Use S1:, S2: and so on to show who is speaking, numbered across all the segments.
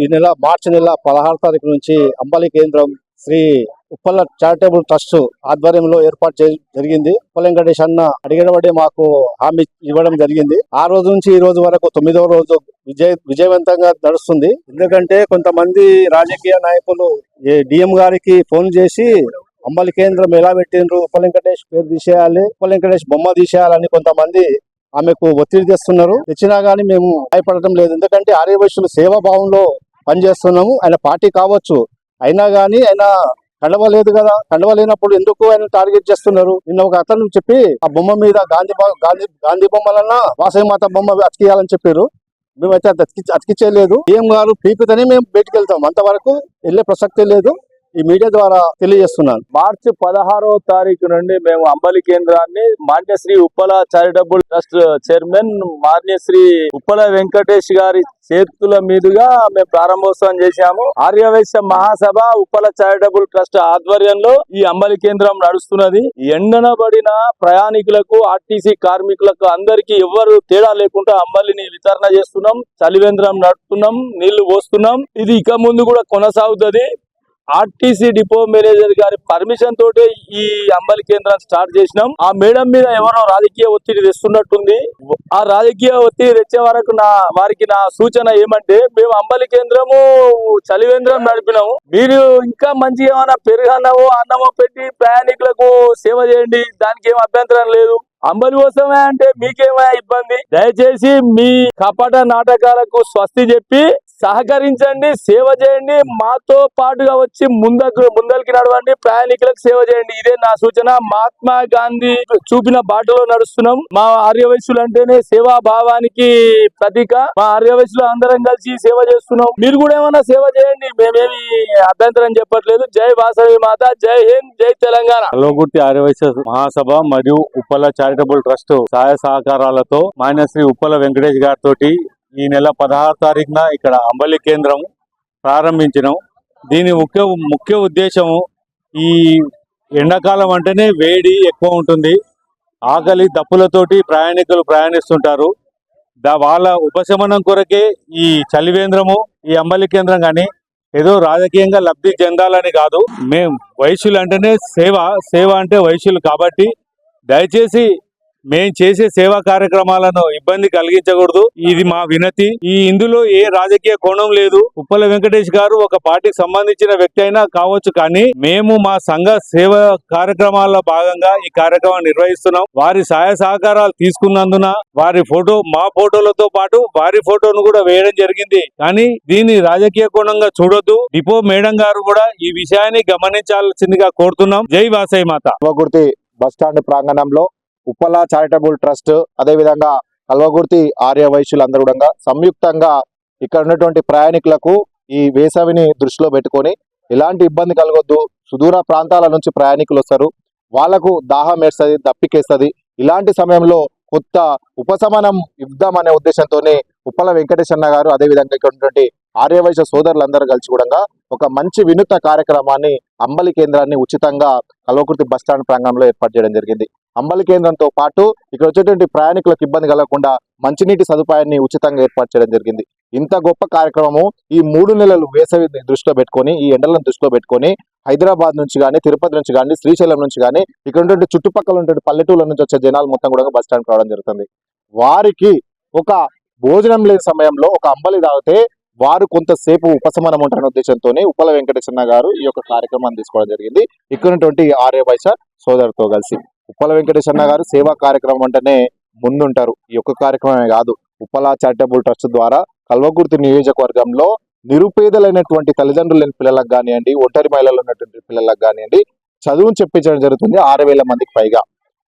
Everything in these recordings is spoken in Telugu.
S1: ఈ నెల మార్చి నెల 16వ తారీఖు నుంచి అంబలి కేంద్రం శ్రీ ఉప్పల చారిటబుల్ ట్రస్ట్ ఆధ్వర్యంలో ఏర్పాటు జరిగింది. ఉప్పల వెంకటేష్ అన్న అడిగినబడి మాకు హామీ ఇవ్వడం జరిగింది. ఆ రోజు నుంచి ఈ రోజు వరకు 9వ రోజు విజయవంతంగా నడుస్తుంది. ఎందుకంటే కొంతమంది రాజకీయ నాయకులు డిఎం గారికి ఫోన్ చేసి అంబలి కేంద్రం ఎలా పెట్టిండ్రు, ఉప్పల వెంకటేష్ పేరు తీసేయాలి, ఉప్పల వెంకటేష్ బొమ్మ తీసేయాలని కొంతమంది ఆమెకు ఒత్తిడి తెస్తున్నారు. తెచ్చినా గానీ మేము భయపడటం లేదు. ఎందుకంటే ఆర్యవైశ్యులు సేవాభావంలో పనిచేస్తున్నాము. ఆయన పార్టీ కావచ్చు, అయినా గానీ ఆయన కండవలేదు కదా. కండవలేనప్పుడు ఎందుకు ఆయన టార్గెట్ చేస్తున్నారు? నిన్న ఒక అతను చెప్పి ఆ బొమ్మ మీద గాంధీ బొమ్మలన్నా వాసవి మాత బొమ్మ అతికియాలని చెప్పారు. మేమైతే అతికించలేదు. సీఎం గారు పీకుతనే మేము బయటకు వెళ్తాం, అంతవరకు వెళ్లే ప్రసక్తే లేదు. ఈ మీడియా ద్వారా తెలియజేస్తున్నాను.
S2: మార్చి 16వ తారీఖు నుండి మేము అంబలి కేంద్రాన్ని Manyashri Uppala charitable trust chairman Manyashri Uppala Venkatesh గారి చేతుల మీదుగా మేము ప్రారంభోత్సవం చేశాము. ఆర్యవైశ్య మహాసభ ఉప్పల చారిటబుల్ ట్రస్ట్ ఆధ్వర్యంలో ఈ అంబలి కేంద్రం నడుస్తున్నది. ఎండనబడిన ప్రయాణికులకు, ఆర్టీసీ కార్మికులకు అందరికీ ఎవ్వరు తేడా లేకుండా అంబలిని వితరణ చేస్తున్నాం. చలివేంద్రం నడుపుతున్నాం, నీళ్లు పోస్తున్నాం. ఇది ఇక ముందు కూడా కొనసాగుతుంది. ఆర్టీసీ డిపో మేనేజర్ గారి పర్మిషన్ తోటే ఈ అంబలి కేంద్రం స్టార్ట్ చేసినాం. ఆ మేడం మీద ఎవరో రాజకీయ ఒత్తిడి తెస్తున్నట్టుంది. ఆ రాజకీయ ఒత్తిడి తెచ్చే వరకు వారికి నా సూచన ఏమంటే, మేము అంబలి కేంద్రము చలివేంద్రం నడిపినాము. మీరు ఇంకా మంచిగా ఏమైనా పెరుగన్నమో అన్నమో పెట్టి ప్రయాణికులకు సేవ చేయండి, దానికి ఏం అభ్యంతరం లేదు. అంబలి కోసమే అంటే మీకేమైనా ఇబ్బంది? దయచేసి మీ కపట నాటకాలకు స్వస్తి చెప్పి సహకరించండి, సేవ చేయండి. మాతో పాటుగా వచ్చి ముందరికి నడవండి, ప్రయాణికులకు సేవ చేయండి. ఇదే నా సూచన. మహాత్మా గాంధీ చూపిన బాటలో నడుస్తున్నాం. మా ఆర్యవైశ్యులు అంటేనే సేవా భావానికి ప్రతీక. మా ఆర్యవైశ్యులు అందరం కలిసి సేవ చేస్తున్నాం. మీరు కూడా ఏమైనా సేవ చేయండి, మేమేమి అభ్యంతరం చెప్పట్లేదు. జై వాసవి మాత, జై హింద్, జై తెలంగాణ.
S3: కల్వకుర్తి ఆర్యవైశ్య మహాసభ మరియు ఉప్పల చారిటబుల్ ట్రస్ట్ సహాయ సహకారాలతో మాన్యశ్రీ ఉప్పల వెంకటేష్ గారితో ఈ నెల 16వ తారీఖున ఇక్కడ అంబలి కేంద్రం ప్రారంభించినాం. దీని ముఖ్య ఉద్దేశము, ఈ ఎండాకాలం అంటేనే వేడి ఎక్కువ ఉంటుంది. ఆకలి దప్పులతోటి ప్రయాణికులు ప్రయాణిస్తుంటారు. వాళ్ళ ఉపశమనం కొరకే ఈ చలివేంద్రము, ఈ అంబలి కేంద్రం. కానీ ఏదో రాజకీయంగా లబ్ధి చెందాలని కాదు. మేము వైశ్యులు అంటేనే సేవ అంటే వైశ్యులు కాబట్టి దయచేసి మేము చేసే సేవా కార్యక్రమాలను ఇబ్బంది కలిగించకూడదు. ఇది మా వినతి. ఇందులో ఏ రాజకీయ కోణం లేదు. ఉప్పల వెంకటేష్ గారు ఒక పార్టీకి సంబంధించిన వ్యక్తి అయినా కావచ్చు, కానీ మేము మా సంఘ సేవ కార్యక్రమాల్లో భాగంగా ఈ కార్యక్రమం నిర్వహిస్తున్నాం. వారి సహాయ సహకారాలు తీసుకున్నందున వారి మా ఫోటోలతో పాటు వారి ఫోటోను కూడా వేయడం జరిగింది. కానీ దీన్ని రాజకీయ కోణంగా చూడొద్దు. డిపో మేడం గారు కూడా ఈ విషయాన్ని గమనించాల్సిందిగా కోరుతున్నాం. జై వాసవి మాత.
S4: కల్వకుర్తి బస్టాండ్ ప్రాంగణంలో ఉప్పల చారిటబుల్ ట్రస్ట్, అదేవిధంగా కల్వకుర్తి ఆర్య వైశ్యులందరూ కూడా సంయుక్తంగా ఇక్కడ ఉన్నటువంటి ప్రయాణికులకు ఈ వేసవిని దృష్టిలో పెట్టుకొని ఎలాంటి ఇబ్బంది కలగొద్దు. సుదూర ప్రాంతాల నుంచి ప్రయాణికులు వస్తారు, వాళ్లకు దాహం వేస్తుంది, దప్పికేస్తుంది. ఇలాంటి సమయంలో కొత్త ఉపశమనం ఇద్దామనే ఉద్దేశంతోనే ఉప్పల వెంకటేశన్న గారు, అదేవిధంగా ఇక్కడ ఉన్నటువంటి ఆర్యవైశ్య సోదరులందరూ కలిసి కూడా ఒక మంచి వినూత్న కార్యక్రమాన్ని, అంబలి కేంద్రాన్ని ఉచితంగా కల్వకుర్తి బస్టాండ్ ప్రాంగణంలో ఏర్పాటు చేయడం జరిగింది. అంబలి కేంద్రంతో పాటు ఇక్కడ వచ్చేటువంటి ప్రయాణికులకు ఇబ్బంది కలగకుండా మంచినీటి సదుపాయాన్ని ఉచితంగా ఏర్పాటు చేయడం జరిగింది. ఇంత గొప్ప కార్యక్రమము ఈ 3 నెలలు వేసవి దృష్టిలో పెట్టుకొని, ఈ ఎండలను దృష్టిలో పెట్టుకొని హైదరాబాద్ నుంచి కానీ, తిరుపతి నుంచి కానీ, శ్రీశైలం నుంచి కానీ, ఇక్కడ ఉన్నటువంటి చుట్టుపక్కల ఉన్నటువంటి పల్లెటూళ్ళ నుంచి వచ్చే జనాలు మొత్తం కూడా బస్ స్టాండ్ రావడం జరుగుతుంది. వారికి ఒక భోజనం లేని సమయంలో ఒక అంబలి తాగితే వారు కొంతసేపు ఉపశమనం ఉంటారనే ఉద్దేశంతో ఉప్పల వెంకటేశన్న గారు ఈ యొక్క కార్యక్రమాన్ని తీసుకోవడం జరిగింది. ఇక్కడ ఉన్నటువంటి ఆర్యవైశ్య సోదరుతో కలిసి ఉప్పల వెంకటేశన్న గారు సేవా కార్యక్రమం అంటేనే ముందుంటారు. ఈ యొక్క కార్యక్రమమే కాదు, ఉప్పల చారిటబుల్ ట్రస్ట్ ద్వారా కల్వకుర్తి నియోజకవర్గంలో నిరుపేదలైనటువంటి తల్లిదండ్రులు లేని పిల్లలకు కానివ్వండి, ఒంటరి మహిళలు ఉన్నటువంటి పిల్లలకు కానివ్వండి, చదువును చెప్పించడం జరుగుతుంది. 6,000 మందికి పైగా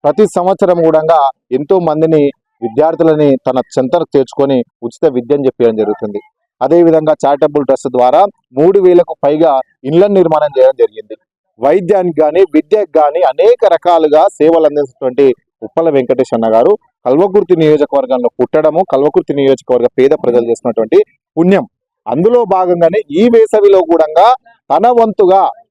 S4: ప్రతి సంవత్సరం కూడా ఎంతో మందిని విద్యార్థులని తన చెంతకు చేర్చుకొని ఉచిత విద్యను చెప్పడం జరుగుతుంది. అదేవిధంగా చారిటబుల్ ట్రస్ట్ ద్వారా 3,000కు పైగా ఇళ్ల నిర్మాణం చేయడం జరిగింది. వైద్యానికి కానీ, విద్యకు కానీ అనేక రకాలుగా సేవలు అందించినటువంటి ఉప్పల వెంకటేశన్న గారు కల్వకుర్తి నియోజకవర్గంలో పుట్టడము, కల్వకుర్తి నియోజకవర్గ పేద ప్రజలు చేసినటువంటి పుణ్యం. అందులో భాగంగానే ఈ వేసవిలో కూడా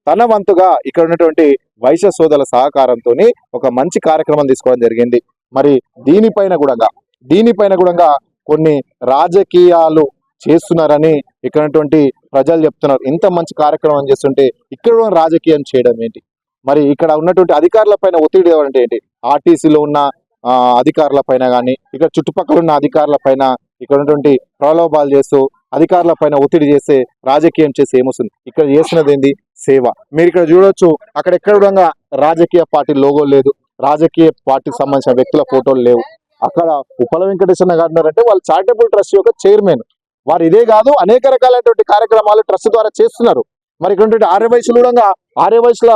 S4: తన వంతుగా ఇక్కడ ఉన్నటువంటి వైశ్య సోదరుల సహకారంతో ఒక మంచి కార్యక్రమం తీసుకోవడం జరిగింది. మరి దీనిపైన కూడా కొన్ని రాజకీయాలు చేస్తున్నారని ఇక్కడ ఉన్నటువంటి ప్రజలు చెప్తున్నారు ఇంత మంచి కార్యక్రమం చేస్తుంటే ఇక్కడ ఉన్న రాజకీయం చేయడం ఏంటి, మరి ఇక్కడ ఉన్నటువంటి అధికారుల పైన ఒత్తిడి అంటే ఏంటి, ఆర్టీసీలో ఉన్న అధికారుల పైన కానీ ఇక్కడ చుట్టుపక్కల ఉన్న అధికారుల పైన ఇక్కడ ఉన్నటువంటి ప్రలోభాలు చేస్తూ అధికారుల పైన ఒత్తిడి చేస్తే రాజకీయం చేసి ఏమొస్తుంది, ఇక్కడ చేస్తున్నది ఏంది సేవ. మీరు ఇక్కడ చూడొచ్చు అక్కడ ఎక్కడ కూడా రాజకీయ పార్టీ లోగో లేదు, రాజకీయ పార్టీకి సంబంధించిన వ్యక్తుల ఫోటోలు లేవు. అక్కడ ఉప్పల వెంకటేశ్వర గారు ఉన్నారంటే వాళ్ళు చారిటబుల్ ట్రస్ట్ యొక్క చైర్మన్. వారు ఇదే కాదు అనేక రకాలైనటువంటి కార్యక్రమాలు ట్రస్ట్ ద్వారా చేస్తున్నారు. మరి ఇక్కడ ఆర్యవైశ్యులు కూడా ఆర్యవైశ్యుల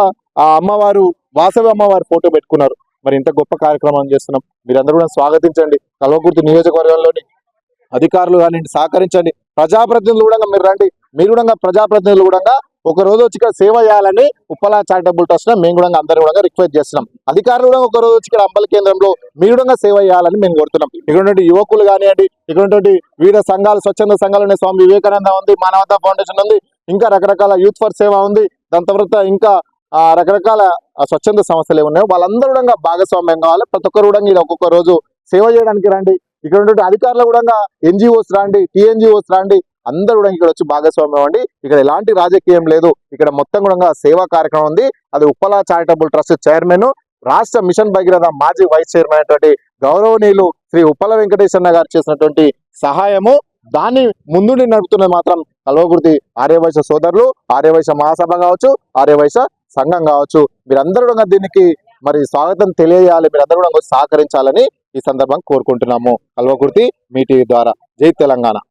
S4: అమ్మవారు వాసవి అమ్మవారి ఫోటో పెట్టుకున్నారు. మరి ఇంత గొప్ప కార్యక్రమం చేస్తున్నాం, మీరందరూ కూడా స్వాగతించండి. కల్వకుర్తి నియోజకవర్గంలోని అధికారులు కానీ సహకరించండి, ప్రజాప్రతినిధులు కూడా మీరు రండి, మీరు కూడా ప్రజాప్రతినిధులు కూడా ఒక రోజు వచ్చి ఇక్కడ సేవ చేయాలని ఉప్పల చారిటబుల్ ట్రస్ట్ మేము కూడా అందరూ కూడా రిక్వెస్ట్ చేస్తున్నాం. అధికారులు కూడా ఒక రోజు వచ్చి ఇక్కడ అంబలి కేంద్రంలో మీరు కూడా సేవ చేయాలని మేము కోరుతున్నాం. ఇక్కడ యువకులు కానివ్వండి, ఇక్కడ వివిధ సంఘాలు, స్వచ్ఛంద సంఘాలు ఉన్నాయి, స్వామి వివేకానంద ఉంది, మానవతా ఫౌండేషన్ ఉంది, ఇంకా రకరకాల యూత్ ఫర్ సేవ ఉంది, దాని తర్వాత ఇంకా రకరకాల స్వచ్ఛంద సంస్థలు ఏమున్నాయో వాళ్ళందరూ కూడా భాగస్వామ్యం కావాలి. ప్రతి ఒక్కరు కూడా మీరు ఒక్కొక్క రోజు సేవ చేయడానికి రండి. ఇక్కడ ఉన్నటువంటి అధికారులు కూడా ఎన్జిఓస్ రాండి, టీఎన్జిఓస్ రాండి, అందరూ కూడా ఇక్కడ వచ్చి భాగస్వామ్యం అండి. ఇక్కడ ఎలాంటి రాజకీయం లేదు, ఇక్కడ మొత్తం కూడా సేవా కార్యక్రమం ఉంది. అది ఉప్పల చారిటబుల్ ట్రస్ట్ చైర్మన్, రాష్ట్ర మిషన్ భగీరథ మాజీ వైస్ చైర్మన్ అయినటువంటి గౌరవనీయులు శ్రీ ఉప్పల వెంకటేశ్వర గారు చేసినటువంటి సహాయము, దాన్ని ముందుండి నడుపుతున్నది మాత్రం కల్వకుర్తి ఆర్యవైశ్య సోదరులు, ఆర్యవైశ్య మహాసభ కావచ్చు, ఆర్యవైశ్య సంఘం కావచ్చు. మీరందరూ కూడా దీనికి మరి స్వాగతం తెలియజేయాలి, మీరందరూ కూడా సహకరించాలని ఈ సందర్భంగా కోరుకుంటున్నాము. కల్వకుర్తి మీ టీవీ ద్వారా. జై తెలంగాణ.